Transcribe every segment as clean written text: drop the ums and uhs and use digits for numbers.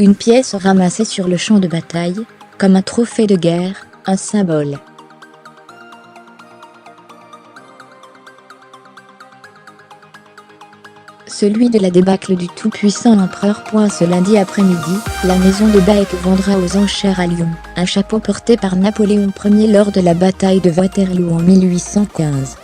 Une pièce ramassée sur le champ de bataille, comme un trophée de guerre, un symbole. Celui de la débâcle du tout-puissant empereur. Ce lundi après-midi, la maison de Baek vendra aux enchères à Lyon un chapeau porté par Napoléon Ier lors de la bataille de Waterloo en 1815.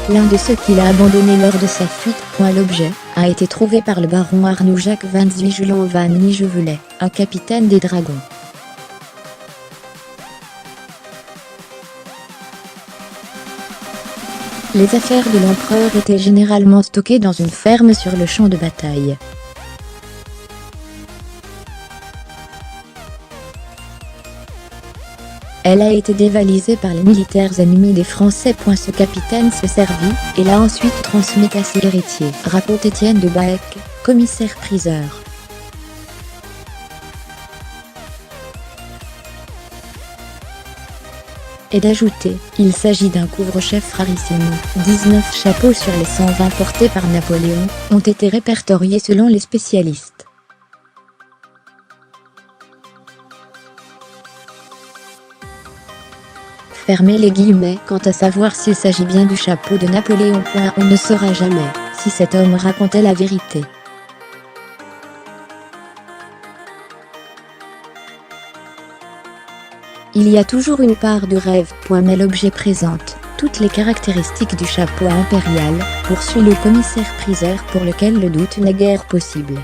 L'un de ceux qu'il a abandonné lors de sa fuite. L'objet a été trouvé par le baron Arnoux Jacques van Zwijlen van Nigevelet, un capitaine des dragons. Les affaires de l'empereur étaient généralement stockées dans une ferme sur le champ de bataille. Elle a été dévalisée par les militaires ennemis des Français. Ce capitaine se servit et l'a ensuite transmis à ses héritiers, raconte Étienne de Baek, commissaire-priseur. Et d'ajouter, il s'agit d'un couvre-chef rarissime. 19 chapeaux sur les 120 portés par Napoléon ont été répertoriés selon les spécialistes. Fermez les guillemets. Quant à savoir s'il s'agit bien du chapeau de Napoléon, on ne saura jamais si cet homme racontait la vérité. Il y a toujours une part de rêve, mais l'objet présente toutes les caractéristiques du chapeau impérial, poursuit le commissaire-priseur pour lequel le doute n'est guère possible.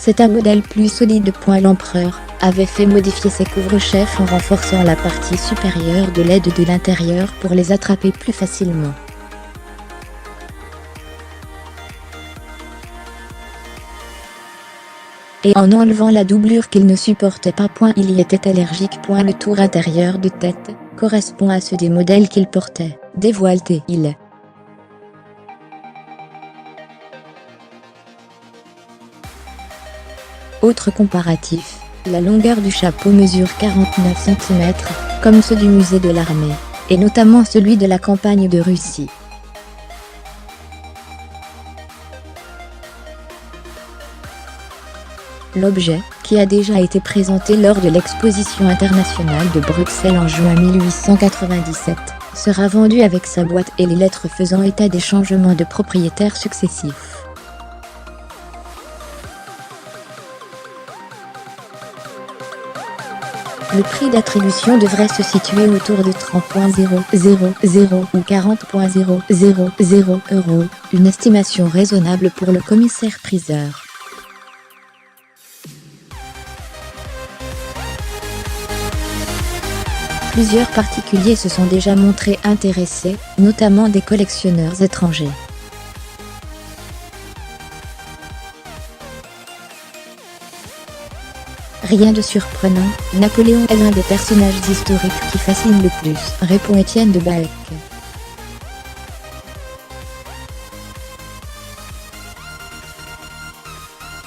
C'est un modèle plus solide. L'empereur avait fait modifier ses couvre-chefs en renforçant la partie supérieure de l'aide de l'intérieur pour les attraper plus facilement. Et en enlevant la doublure qu'il ne supportait pas. Il y était allergique. Le tour intérieur de tête correspond à ceux des modèles qu'il portait, dévoile-t-il. Autre comparatif, la longueur du chapeau mesure 49 cm, comme ceux du musée de l'armée, et notamment celui de la campagne de Russie. L'objet, qui a déjà été présenté lors de l'exposition internationale de Bruxelles en juin 1897, sera vendu avec sa boîte et les lettres faisant état des changements de propriétaires successifs. Le prix d'attribution devrait se situer autour de 30,000 ou 40,000 €, une estimation raisonnable pour le commissaire-priseur. Plusieurs particuliers se sont déjà montrés intéressés, notamment des collectionneurs étrangers. Rien de surprenant, Napoléon est l'un des personnages historiques qui fascinent le plus, répond Étienne de Baek.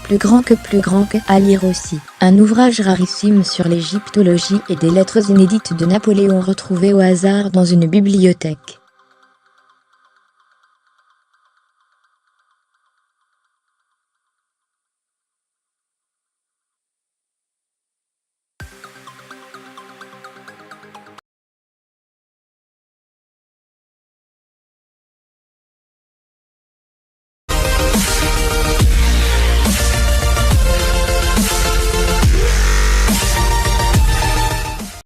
Plus grand que, à lire aussi, un ouvrage rarissime sur l'égyptologie et des lettres inédites de Napoléon retrouvées au hasard dans une bibliothèque.